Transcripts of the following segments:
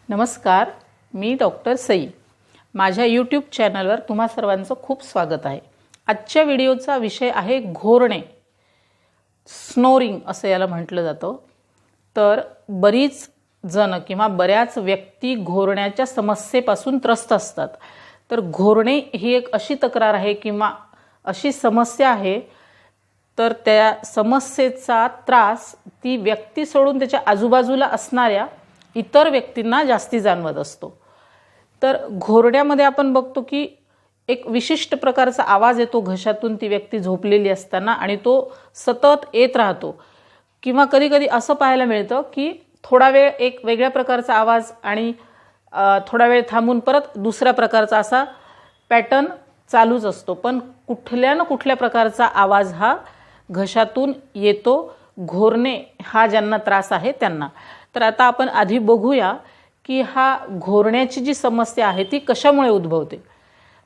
नमस्कार, मी डॉक्टर सई. माझ्या यूट्यूब चॅनलवर तुम्हा सर्वांचं खूप स्वागत आहे. आजच्या व्हिडिओचा विषय आहे घोरणे, स्नोरिंग असं याला म्हटलं जातं. तर बरीच जण किंवा बऱ्याच व्यक्ती घोरण्याच्या समस्येपासून त्रस्त असतात. तर घोरणे ही एक अशी तक्रार आहे किंवा अशी समस्या आहे, तर त्या समस्येचा त्रास ती व्यक्ती सोडून त्याच्या आजूबाजूला असणाऱ्या इतर व्यक्तींना जास्ती जाणवत असतो. तर घोरण्यामध्ये आपण बघतो की एक विशिष्ट प्रकारचा आवाज येतो घशातून ती व्यक्ती झोपलेली असताना, आणि तो सतत येत राहतो. किंवा कधीकधी असं पाहायला मिळतं की थोडा वेळ एक वेगळ्या प्रकारचा आवाज आणि थोडा वेळ थांबून परत दुसऱ्या प्रकारचा असा पॅटर्न चालूच असतो. पण कुठल्या ना कुठल्या प्रकारचा आवाज हा घशातून येतो. घोरणे हा ज्यांना त्रास आहे त्यांना. तर आता आपण आधी बघूया की हा घोरण्याची जी समस्या आहे ती कशामुळे उद्भवते.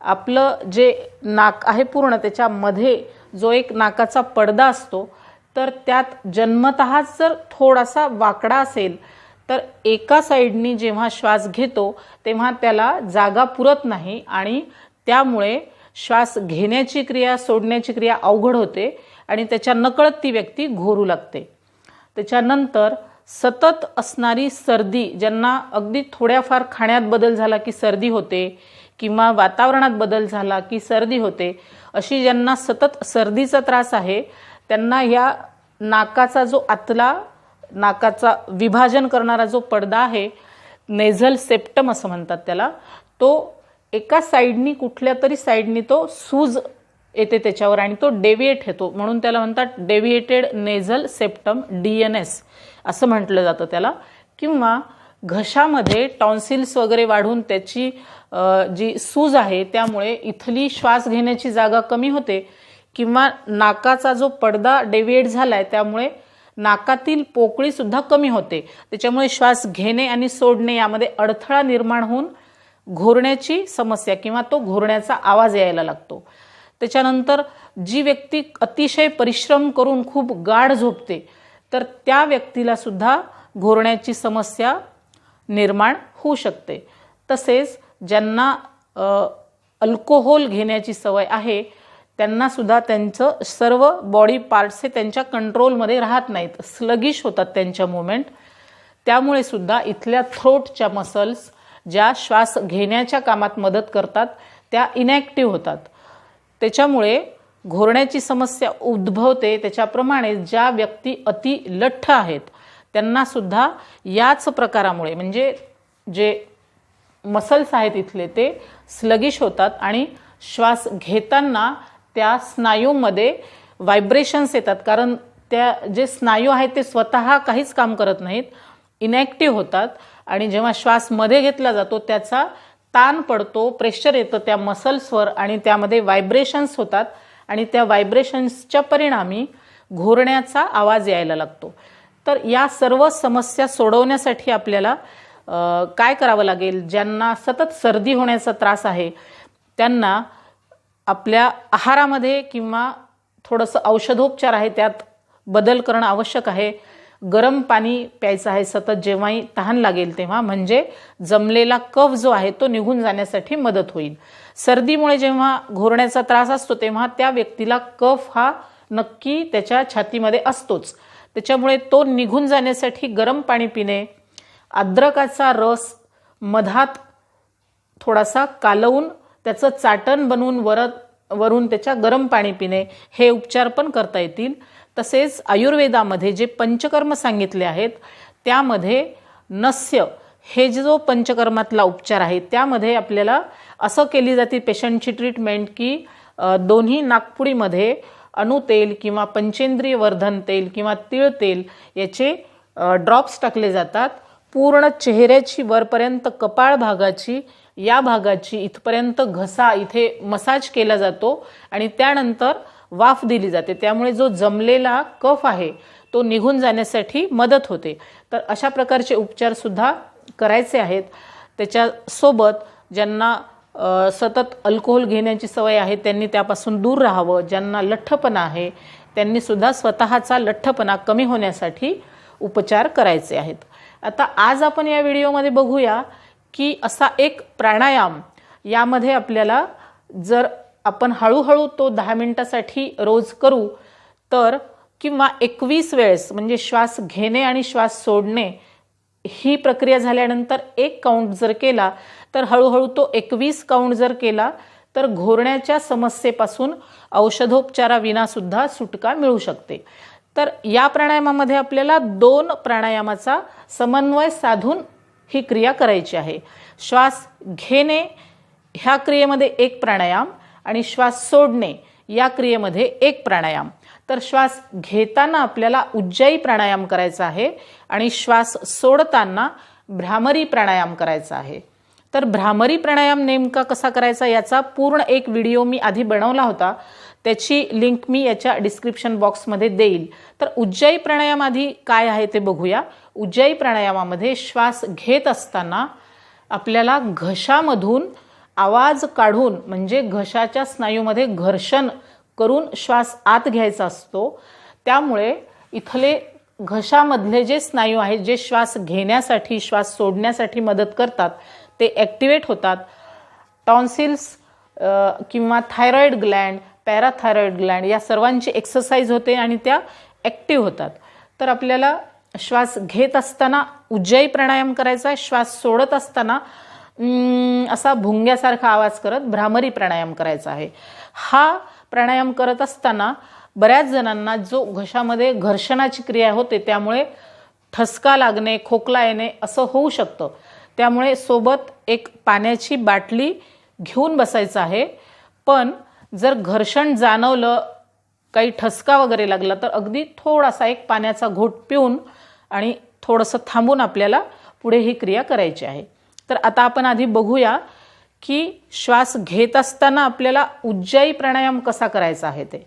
आपलं जे नाक आहे पूर्ण, त्याच्यामध्ये जो एक नाकाचा पडदा असतो, तर त्यात जन्मतःच जर थोडासा वाकडा असेल तर एका साईडनी जेव्हा श्वास घेतो तेव्हा त्याला जागा पुरत नाही आणि त्यामुळे श्वास घेण्याची क्रिया सोडण्याची क्रिया अवघड होते आणि त्याच्या नकळत ती व्यक्ती घोरू लागते. त्याच्यानंतर सतत असणारी सर्दी, ज्यांना अगदी थोड्याफार खाण्यात बदल झाला की सर्दी होते किंवा वातावरणात बदल झाला की सर्दी होते, अशी ज्यांना सतत सर्दीचा त्रास आहे त्यांना या नाकाचा जो आतला नाकाचा विभाजन करणारा जो पडदा आहे, नेझल सेप्टम असं म्हणतात त्याला, तो एका साईडनी कुठल्या तरी साईडनी तो सूज येते त्याच्यावर आणि तो डेव्हिएट होतो, म्हणून त्याला म्हणतात डेव्हिएटेड नेझल सेप्टम, DNS असं म्हटलं जातं त्याला. किंवा घशामध्ये टॉन्सिल्स वगैरे वाढून त्याची जी सूज आहे त्यामुळे इथली श्वास घेण्याची जागा कमी होते, किंवा नाकाचा जो पडदा डेव्हिएट झालाय त्यामुळे नाकातील पोकळी सुद्धा कमी होते. त्याच्यामुळे श्वास घेणे आणि सोडणे यामध्ये अडथळा निर्माण होऊन घोरण्याची समस्या किंवा तो घोरण्याचा आवाज यायला लागतो. त्याच्यानंतर जी व्यक्ती अतिशय परिश्रम करून खूप गाढ झोपते तर त्या व्यक्तीला सुद्धा घोरण्याची समस्या निर्माण होऊ शकते. तसेच ज्यांना अल्कोहोल घेण्याची सवय आहे त्यांना सुद्धा त्यांचं सर्व बॉडी पार्ट्स हे त्यांच्या कंट्रोलमध्ये राहत नाहीत, स्लगिश होतात त्यांच्या मुवमेंट. त्यामुळे सुद्धा इथल्या थ्रोटच्या मसल्स ज्या श्वास घेण्याच्या कामात मदत करतात त्या इनॅक्टिव्ह होतात. त्याच्यामुळे घोरण्याची समस्या उद्भवते. त्याच्याप्रमाणे ज्या व्यक्ती अति लठ्ठ आहेत त्यांना सुद्धा याच प्रकारामुळे, म्हणजे जे मसल्स आहेत इथले ते स्लगिश होतात आणि श्वास घेताना त्या स्नायूमध्ये व्हायब्रेशन्स येतात, कारण त्या जे स्नायू आहेत ते स्वतः काहीच काम करत नाहीत, इनॅक्टिव्ह होतात. आणि जेव्हा श्वास मध्ये घेतला जातो त्याचा ताण पडतो, प्रेशर येतं त्या मसल्सवर आणि त्यामध्ये व्हायब्रेशन्स होतात आणि त्या व्हायब्रेशन्सच्या परिणामी घोरण्याचा आवाज यायला लागतो. तर या सर्व समस्या सोडवण्यासाठी आपल्याला काय करावं लागेल. ज्यांना सतत सर्दी होण्याचा त्रास आहे त्यांना आपल्या आहारामध्ये किंवा थोडंसं औषधोपचार आहे त्यात बदल करणं आवश्यक आहे. गरम पाणी प्यायचं आहे सतत जेव्हाही तहान लागेल तेव्हा, म्हणजे जमलेला कफ जो आहे तो निघून जाण्यासाठी मदत होईल. सर्दीमुळे जेव्हा घोरण्याचा त्रास असतो तेव्हा त्या व्यक्तीला कफ हा नक्की त्याच्या छातीमध्ये असतोच, त्याच्यामुळे तो निघून जाण्यासाठी गरम पाणी पिणे, अद्रकाचा रस मधात थोडासा कालवून त्याचं चाटण बनवून वरून त्याच्या गरम पाणी पिणे, हे उपचार पण करता येतील. तसेच आयुर्वेदामध्ये जे पंचकर्म सांगितले आहेत त्यामध्ये नस्य हे जो पंचकर्मातला उपचार आहे त्यामध्ये आपल्याला असं केली जाते पेशंटची ट्रीटमेंट की दोन्ही नाकपुडीमध्ये अणुतेल किंवा पंचेंद्रिय वर्धन तेल किंवा तीळ तेल याचे ड्रॉप्स टाकले जातात. पूर्ण चेहऱ्याची वरपर्यंत कपाळ भागाची, या भागाची इथपर्यंत घसा इथे मसाज केला जातो आणि त्यानंतर वाफ दिली जाते. त्यामुळे जो जमलेला कफ आहे तो निघून जाण्यासाठी मदत होते. तर अशा प्रकारचे उपचार सुद्धा करायचे आहेत. त्याच्यासोबत ज्यांना सतत अल्कोहोल घेण्याची सवय आहे त्यांनी त्यापासून दूर राहावं. ज्यांना लठ्ठपणा आहे त्यांनी सुद्धा स्वतःचा लठ्ठपणा कमी होण्यासाठी उपचार करायचे आहेत. आता आज आपण या व्हिडिओमध्ये बघूया की असा एक प्राणायाम, यामध्ये आपल्याला जर आपण हळूहळू तो 10 मिनिटासाठी रोज करू तर, किंवा 21 वेळेस म्हणजे श्वास घेणे आणि श्वास सोडणे ही प्रक्रिया झाल्यानंतर एक काउंट जर केला तर हळूहळू तो 21 काउंट जर केला तर घोरण्याच्या समस्येपासून औषधोपचाराविना सुद्धा सुटका मिळू शकते। तर या प्राणायामामध्ये आपल्याला 2 प्राणायामाचा समन्वय साधून ही क्रिया करायची आहे। श्वास घेणे ह्या क्रियेमध्ये एक प्राणायाम आणि श्वास सोडणे या क्रियेमध्ये एक प्राणायाम। तर श्वास घेताना आपल्याला उज्जाई प्राणायाम करायचा आहे आणि श्वास सोडताना भ्रामरी प्राणायाम करायचा आहे। तर भ्रामरी प्राणायाम नेमका कसा करायचा याचा पूर्ण एक व्हिडिओ मी आधी बनवला होता, त्याची लिंक मी याच्या डिस्क्रिप्शन बॉक्समध्ये देईल। तर उज्जाई प्राणायाम आधी काय आहे ते बघूया। उज्जाई प्राणायामामध्ये श्वास घेत असताना आपल्याला घशामधून आवाज काढून म्हणजे घशाच्या स्नायूमध्ये घर्षण करून श्वास आत घ्यायचा असतो। त्यामुळे इथले घशामधले जे स्नायू आहेत जे श्वास घेण्यासाठी श्वास सोडण्यासाठी मदत करतात ते ॲक्टिवेट होतात। टॉन्सिल्स किंवा थायरॉइड ग्लँड, पॅराथायरॉइड ग्लँड या सर्वांची एक्सरसाइज होते आणि त्या ॲक्टिव्ह होतात। तर आपल्याला श्वास घेत असताना उज्जाई प्राणायाम करायचा आहे, श्वास सोडत असताना असा भुंग्यासारखा आवाज करत भ्रामरी प्राणायाम करायचा आहे। हा प्राणायाम करत असताना बऱ्याच जणांना जो घशामध्ये घर्षणाची क्रिया होते त्यामुळे ठसका लागणे, खोकला येणे असं होऊ शकतं। त्यामुळे सोबत एक पाण्याची बाटली घेऊन बसायचं आहे। पण जर घर्षण जाणवलं, काही ठसका वगैरे लागला तर अगदी थोडासा एक पाण्याचा घोट पिऊन आणि थोडंसं थांबून आपल्याला पुढे ही क्रिया करायची आहे। तर आता आपण आधी बघूया की श्वास घेत असताना आपल्याला उज्जाई प्राणायाम कसा करायचा आहे ते।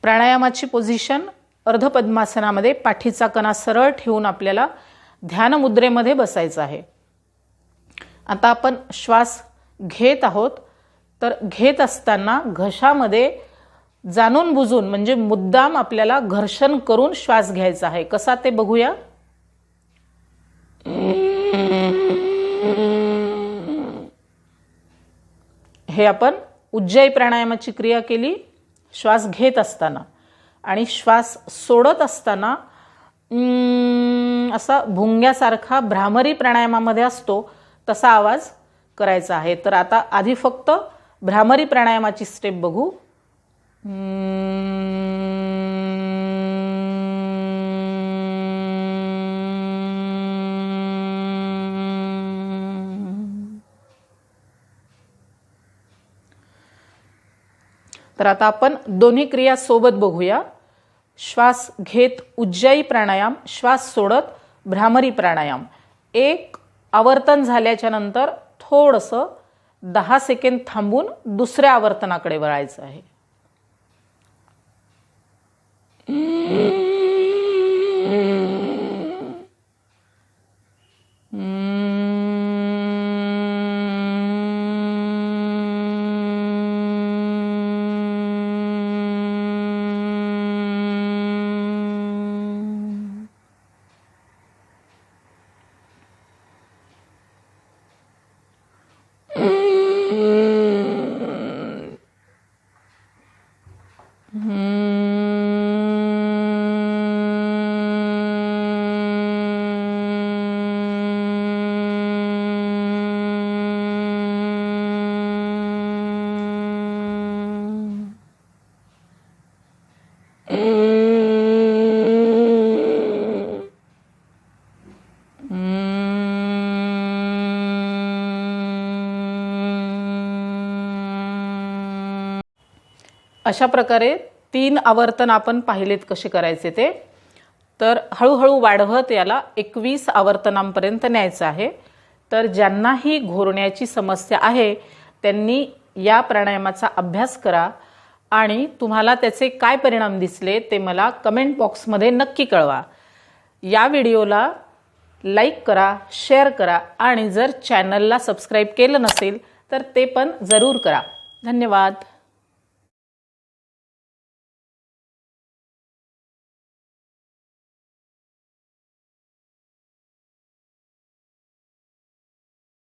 प्राणायामाची पोझिशन अर्धपद्मासनामध्ये पाठीचा कणा सरळ ठेवून आपल्याला ध्यान मुद्रेमध्ये बसायचं आहे। आता आपण श्वास घेत आहोत, तर घेत असताना घशामध्ये जाणून बुजून म्हणजे मुद्दाम आपल्याला घर्षण करून श्वास घ्यायचा आहे। कसा ते बघूया। हे आपण उज्जाई प्राणायामाची क्रिया केली श्वास घेत असताना, आणि श्वास सोडत असताना असा भुंग्यासारखा भ्रामरी प्राणायामामध्ये असतो तसा आवाज करायचा आहे। तर आता आधी फक्त भ्रामरी प्राणायामाची स्टेप बघू। तर आता आपण दोन्ही क्रिया सोबत बघूया। श्वास घेत उज्जाई प्राणायाम, श्वास सोडत भ्रामरी प्राणायाम। एक आवर्तन झाल्याच्या नंतर थोडंसं 10 सेकंद थांबून दुसऱ्या आवर्तनाकडे वळायचं आहे। अशा प्रकारे 3 आवर्तन आपण पाहिलेत कसे करायचे ते। तर हळूहळू वाढवत याला 21 आवर्तनांपर्यंत न्यायचं आहे। तर ज्यांनाही घोरण्याची समस्या आहे त्यांनी या प्राणायामाचा अभ्यास करा आणि तुम्हाला त्याचे काय परिणाम दिसले ते मला कमेंट बॉक्समध्ये नक्की कळवा। या व्हिडिओला लाईक करा, शेअर करा आणि जर चॅनलला सबस्क्राईब केलं नसेल तर ते पण जरूर करा। धन्यवाद।